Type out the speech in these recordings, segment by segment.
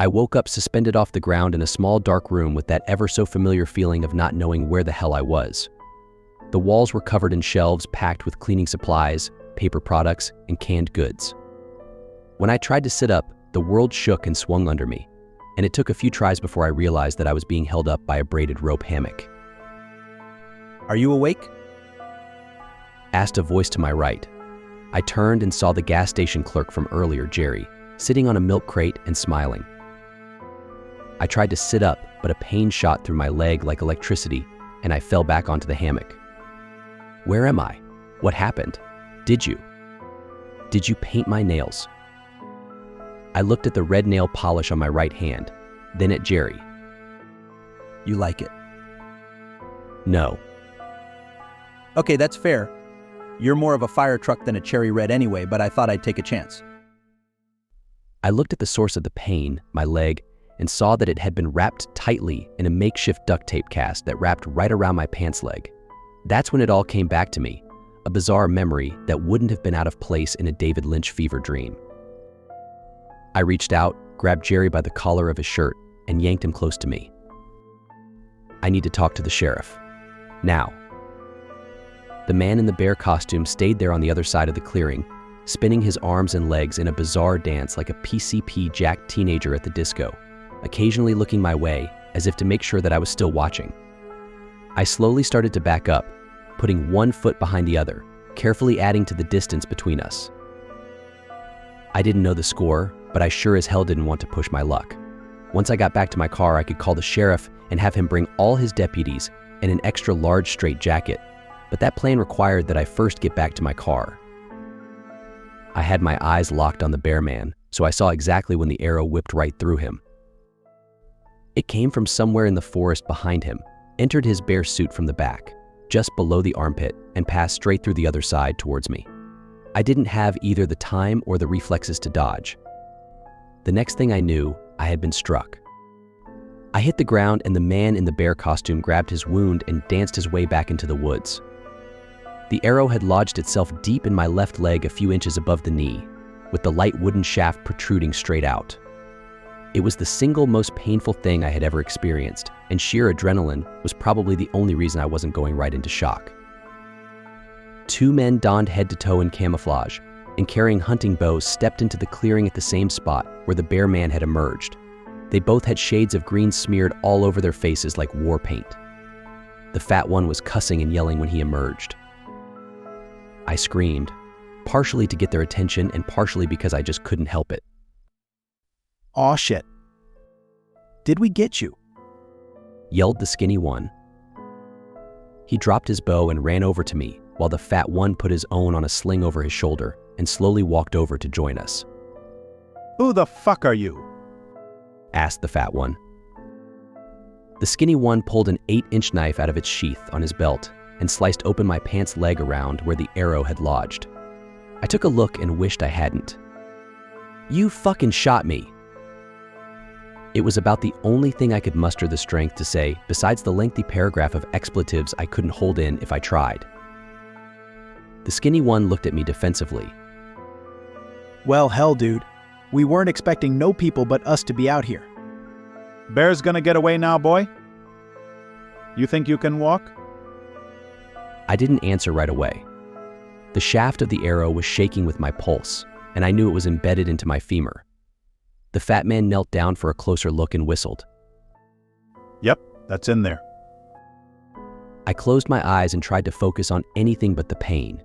I woke up suspended off the ground in a small dark room with that ever-so-familiar feeling of not knowing where the hell I was. The walls were covered in shelves packed with cleaning supplies, paper products, and canned goods. When I tried to sit up, the world shook and swung under me, and it took a few tries before I realized that I was being held up by a braided rope hammock. "Are you awake?" asked a voice to my right. I turned and saw the gas station clerk from earlier, Jerry, sitting on a milk crate and smiling. I tried to sit up, but a pain shot through my leg like electricity, and I fell back onto the hammock. Where am I? What happened? Did you paint my nails? I looked at the red nail polish on my right hand, then at Jerry. "You like it?" No. "Okay, that's fair. You're more of a fire truck than a cherry red anyway, but I thought I'd take a chance." I looked at the source of the pain, my leg, and saw that it had been wrapped tightly in a makeshift duct tape cast that wrapped right around my pants leg. That's when it all came back to me, a bizarre memory that wouldn't have been out of place in a David Lynch fever dream. I reached out, grabbed Jerry by the collar of his shirt, and yanked him close to me. "I need to talk to the sheriff. Now." The man in the bear costume stayed there on the other side of the clearing, spinning his arms and legs in a bizarre dance like a PCP-jacked teenager at the disco, occasionally looking my way as if to make sure that I was still watching. I slowly started to back up, putting one foot behind the other, carefully adding to the distance between us. I didn't know the score, but I sure as hell didn't want to push my luck. Once I got back to my car, I could call the sheriff and have him bring all his deputies and an extra large straitjacket, but that plan required that I first get back to my car. I had my eyes locked on the bear man, so I saw exactly when the arrow whipped right through him. It came from somewhere in the forest behind him, entered his bear suit from the back, just below the armpit, and passed straight through the other side towards me. I didn't have either the time or the reflexes to dodge. The next thing I knew, I had been struck. I hit the ground and the man in the bear costume grabbed his wound and danced his way back into the woods. The arrow had lodged itself deep in my left leg a few inches above the knee, with the light wooden shaft protruding straight out. It was the single most painful thing I had ever experienced, and sheer adrenaline was probably the only reason I wasn't going right into shock. Two men donned head to toe in camouflage and carrying hunting bows stepped into the clearing at the same spot where the bear man had emerged. They both had shades of green smeared all over their faces like war paint. The fat one was cussing and yelling when he emerged. I screamed, partially to get their attention and partially because I just couldn't help it. "Aw shit. Did we get you?" yelled the skinny one. He dropped his bow and ran over to me while the fat one put his own on a sling over his shoulder and slowly walked over to join us. "Who the fuck are you?" asked the fat one. The skinny one pulled an 8-inch knife out of its sheath on his belt and sliced open my pants leg around where the arrow had lodged. I took a look and wished I hadn't. "You fucking shot me." It was about the only thing I could muster the strength to say besides the lengthy paragraph of expletives I couldn't hold in if I tried. The skinny one looked at me defensively. "Well, hell, dude. We weren't expecting no people but us to be out here." "Bear's gonna get away now, boy? You think you can walk?" I didn't answer right away. The shaft of the arrow was shaking with my pulse, and I knew it was embedded into my femur. The fat man knelt down for a closer look and whistled. "Yep, that's in there." I closed my eyes and tried to focus on anything but the pain.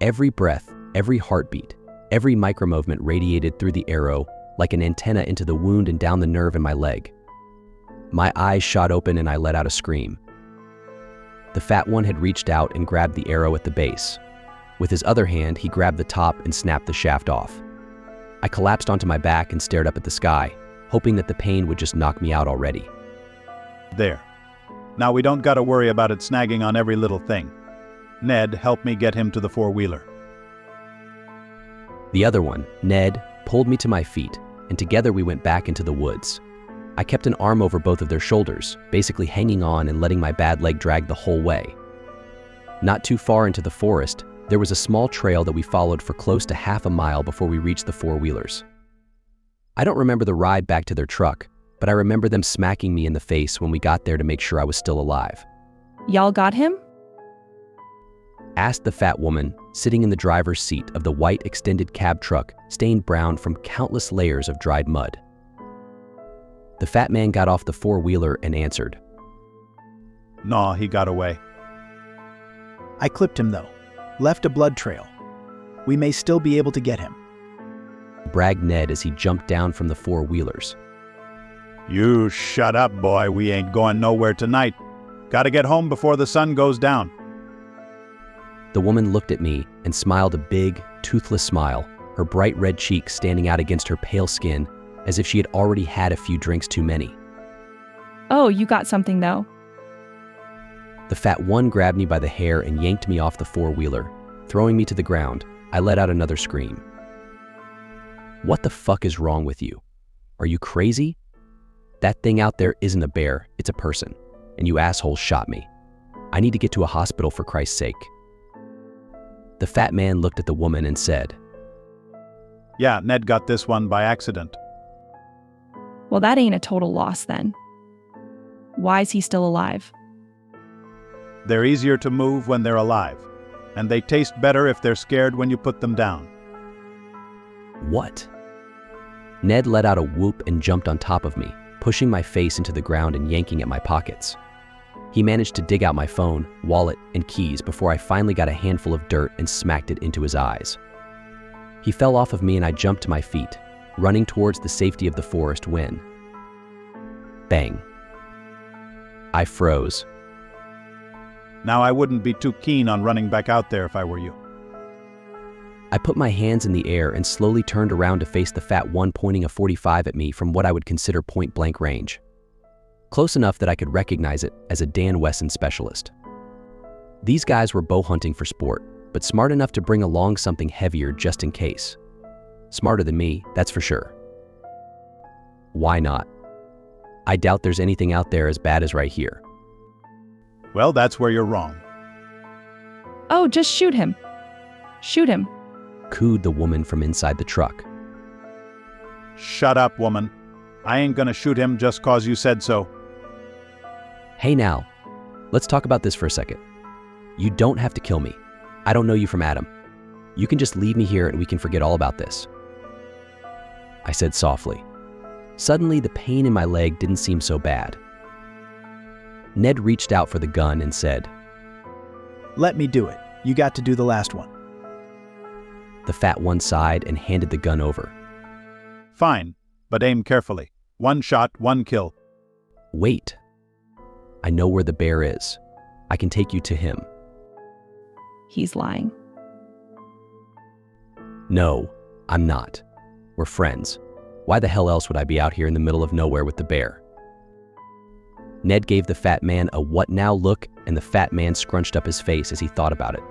Every breath, every heartbeat, every micromovement radiated through the arrow like an antenna into the wound and down the nerve in my leg. My eyes shot open and I let out a scream. The fat one had reached out and grabbed the arrow at the base. With his other hand, he grabbed the top and snapped the shaft off. I collapsed onto my back and stared up at the sky, hoping that the pain would just knock me out already. "There. Now we don't gotta worry about it snagging on every little thing. Ned, help me get him to the four-wheeler." The other one, Ned, pulled me to my feet, and together we went back into the woods. I kept an arm over both of their shoulders, basically hanging on and letting my bad leg drag the whole way. Not too far into the forest, there was a small trail that we followed for close to half a mile before we reached the four-wheelers. I don't remember the ride back to their truck, but I remember them smacking me in the face when we got there to make sure I was still alive. Y'all got him? Asked the fat woman, sitting in the driver's seat of the white extended cab truck stained brown from countless layers of dried mud. The fat man got off the four-wheeler and answered. "Nah, he got away." I clipped him though. Left a blood trail. We may still be able to get him. Bragged Ned as he jumped down from the four-wheelers. "You shut up, boy. We ain't going nowhere tonight. Gotta get home before the sun goes down." The woman looked at me and smiled a big, toothless smile, her bright red cheeks standing out against her pale skin as if she had already had a few drinks too many. Oh, you got something though. The fat one grabbed me by the hair and yanked me off the four-wheeler. Throwing me to the ground, I let out another scream. What the fuck is wrong with you? Are you crazy? That thing out there isn't a bear, it's a person, and you assholes shot me. I need to get to a hospital for Christ's sake. The fat man looked at the woman and said, "Yeah, Ned got this one by accident." Well, that ain't a total loss then. Why is he still alive? They're easier to move when they're alive, and they taste better if they're scared when you put them down. What? Ned let out a whoop and jumped on top of me, pushing my face into the ground and yanking at my pockets. He managed to dig out my phone, wallet, and keys before I finally got a handful of dirt and smacked it into his eyes. He fell off of me and I jumped to my feet, running towards the safety of the forest when... Bang. I froze. Now I wouldn't be too keen on running back out there if I were you. I put my hands in the air and slowly turned around to face the fat one pointing a .45 at me from what I would consider point-blank range. Close enough that I could recognize it as a Dan Wesson specialist. These guys were bow hunting for sport, but smart enough to bring along something heavier just in case. Smarter than me, that's for sure. Why not? I doubt there's anything out there as bad as right here. Well, that's where you're wrong. Oh, just shoot him. Shoot him. Cooed the woman from inside the truck. Shut up, woman. I ain't gonna shoot him just 'cause you said so. Hey now, let's talk about this for a second. You don't have to kill me. I don't know you from Adam. You can just leave me here and we can forget all about this. I said softly. Suddenly, the pain in my leg didn't seem so bad. Ned reached out for the gun and said, Let me do it. You got to do the last one. The fat one sighed and handed the gun over. Fine, but aim carefully. One shot, one kill. Wait. I know where the bear is. I can take you to him. He's lying. No, I'm not. We're friends. Why the hell else would I be out here in the middle of nowhere with the bear? Ned gave the fat man a what now look, and the fat man scrunched up his face as he thought about it.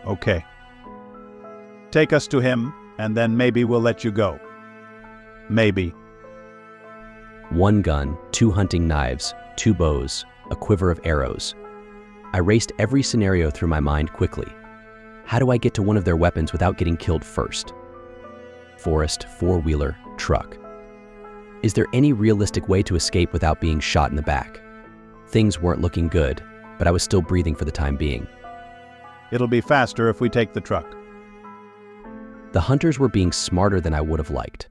Okay. Take us to him, and then maybe we'll let you go. Maybe. One gun, 2 hunting knives, 2 bows, a quiver of arrows. I raced every scenario through my mind quickly. How do I get to one of their weapons without getting killed first? Forest, 4-wheeler, truck. Is there any realistic way to escape without being shot in the back? Things weren't looking good, but I was still breathing for the time being. It'll be faster if we take the truck. The hunters were being smarter than I would have liked.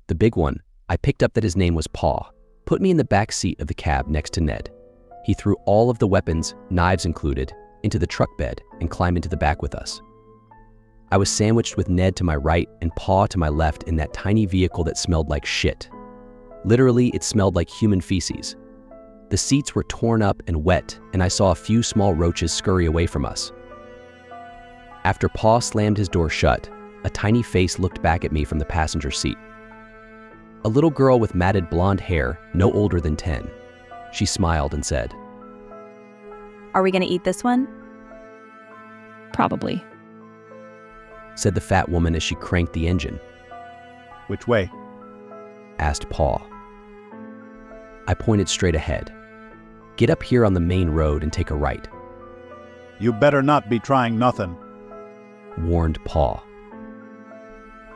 The big one, I picked up that his name was Paw, put me in the back seat of the cab next to Ned. He threw all of the weapons, knives included, into the truck bed and climbed into the back with us. I was sandwiched with Ned to my right and Paw to my left in that tiny vehicle that smelled like shit. Literally, it smelled like human feces. The seats were torn up and wet, and I saw a few small roaches scurry away from us. After Paw slammed his door shut, a tiny face looked back at me from the passenger seat. A little girl with matted blonde hair, no older than 10. She smiled and said, Are we gonna eat this one? Probably. said the fat woman as she cranked the engine. Which way? Asked Paw. I pointed straight ahead. Get up here on the main road and take a right, You better not be trying nothing. warned Paw.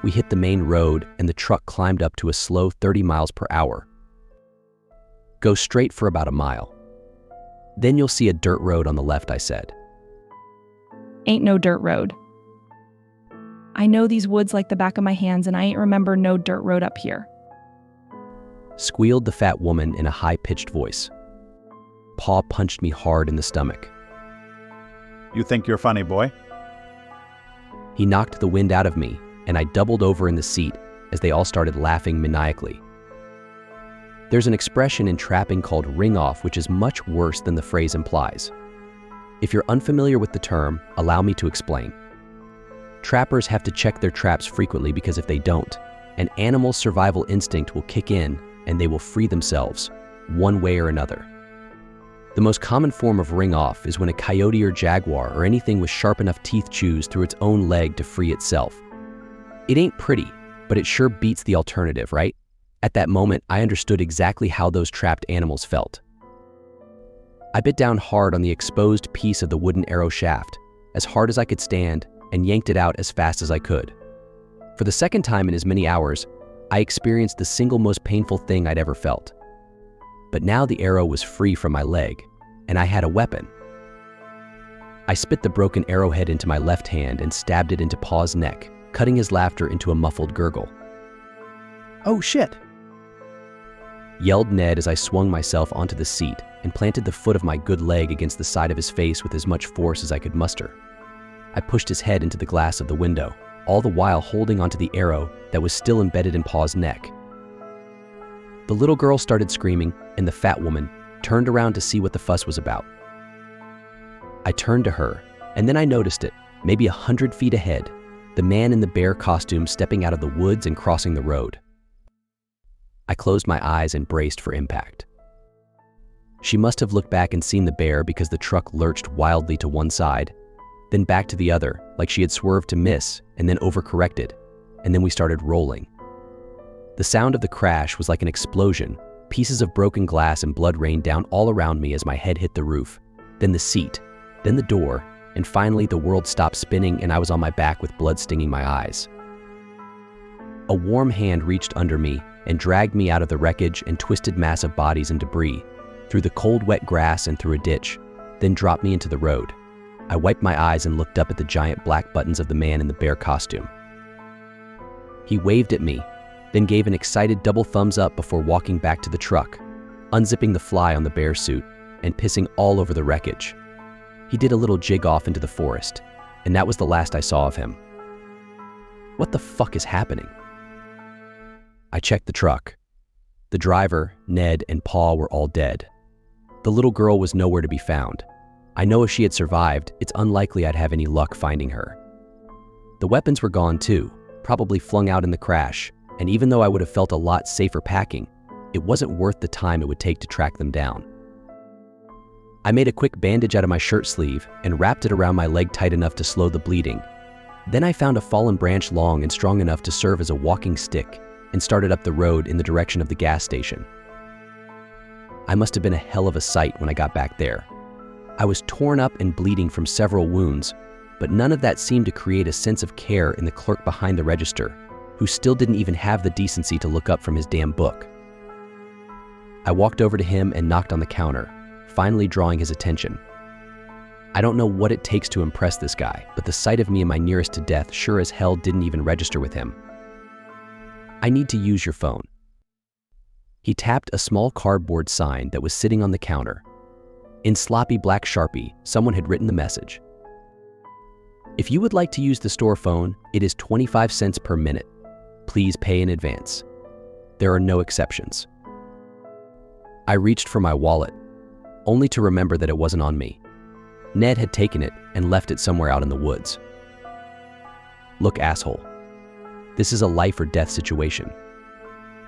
We hit the main road and the truck climbed up to a slow 30 miles per hour. Go straight for about a mile. Then you'll see a dirt road on the left, I said. Ain't no dirt road. I know these woods like the back of my hands, and I ain't remember no dirt road up here. Squealed the fat woman in a high-pitched voice. Paw punched me hard in the stomach. You think you're funny, boy? He knocked the wind out of me, and I doubled over in the seat as they all started laughing maniacally. There's an expression in trapping called ring off, which is much worse than the phrase implies. If you're unfamiliar with the term, allow me to explain. Trappers have to check their traps frequently because if they don't, an animal's survival instinct will kick in and they will free themselves, one way or another. The most common form of ring off is when a coyote or jaguar or anything with sharp enough teeth chews through its own leg to free itself. It ain't pretty, but it sure beats the alternative, right? At that moment, I understood exactly how those trapped animals felt. I bit down hard on the exposed piece of the wooden arrow shaft, as hard as I could stand, and yanked it out as fast as I could. For the second time in as many hours, I experienced the single most painful thing I'd ever felt. But now the arrow was free from my leg, and I had a weapon. I spit the broken arrowhead into my left hand and stabbed it into Paw's neck, cutting his laughter into a muffled gurgle. Oh shit! Yelled Ned as I swung myself onto the seat and planted the foot of my good leg against the side of his face with as much force as I could muster. I pushed his head into the glass of the window, all the while holding onto the arrow that was still embedded in Paw's neck. The little girl started screaming, and the fat woman turned around to see what the fuss was about. I turned to her, and then I noticed it, maybe 100 feet ahead, the man in the bear costume stepping out of the woods and crossing the road. I closed my eyes and braced for impact. She must have looked back and seen the bear because the truck lurched wildly to one side, then back to the other, like she had swerved to miss and then overcorrected, and then we started rolling. The sound of the crash was like an explosion. Pieces of broken glass and blood rained down all around me as my head hit the roof, then the seat, then the door, and finally the world stopped spinning and I was on my back with blood stinging my eyes. A warm hand reached under me and dragged me out of the wreckage and twisted mass of bodies and debris, through the cold wet grass and through a ditch, then dropped me into the road. I wiped my eyes and looked up at the giant black buttons of the man in the bear costume. He waved at me, then gave an excited double thumbs up before walking back to the truck, unzipping the fly on the bear suit and pissing all over the wreckage. He did a little jig off into the forest, and that was the last I saw of him. What the fuck is happening? I checked the truck. The driver, Ned, and Paw were all dead. The little girl was nowhere to be found. I know if she had survived, it's unlikely I'd have any luck finding her. The weapons were gone too, probably flung out in the crash, and even though I would have felt a lot safer packing, it wasn't worth the time it would take to track them down. I made a quick bandage out of my shirt sleeve and wrapped it around my leg tight enough to slow the bleeding. Then I found a fallen branch long and strong enough to serve as a walking stick and started up the road in the direction of the gas station. I must have been a hell of a sight when I got back there. I was torn up and bleeding from several wounds, but none of that seemed to create a sense of care in the clerk behind the register, who still didn't even have the decency to look up from his damn book. I walked over to him and knocked on the counter, finally drawing his attention. I don't know what it takes to impress this guy, but the sight of me and my nearest to death sure as hell didn't even register with him. I need to use your phone. He tapped a small cardboard sign that was sitting on the counter. In sloppy black Sharpie, someone had written the message. If you would like to use the store phone, it is 25 cents per minute. Please pay in advance. There are no exceptions. I reached for my wallet, only to remember that it wasn't on me. Ned had taken it and left it somewhere out in the woods. Look, asshole. This is a life or death situation.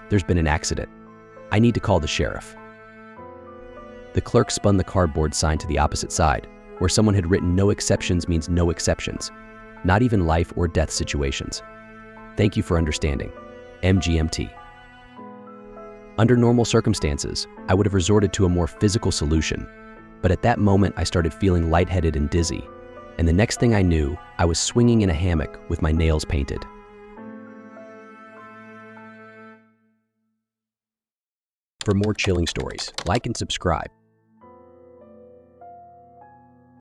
There's been an accident. I need to call the sheriff. The clerk spun the cardboard sign to the opposite side, where someone had written no exceptions means no exceptions, not even life or death situations. Thank you for understanding. MGMT. Under normal circumstances, I would have resorted to a more physical solution, but at that moment I started feeling lightheaded and dizzy, and the next thing I knew, I was swinging in a hammock with my nails painted. For more chilling stories, like and subscribe.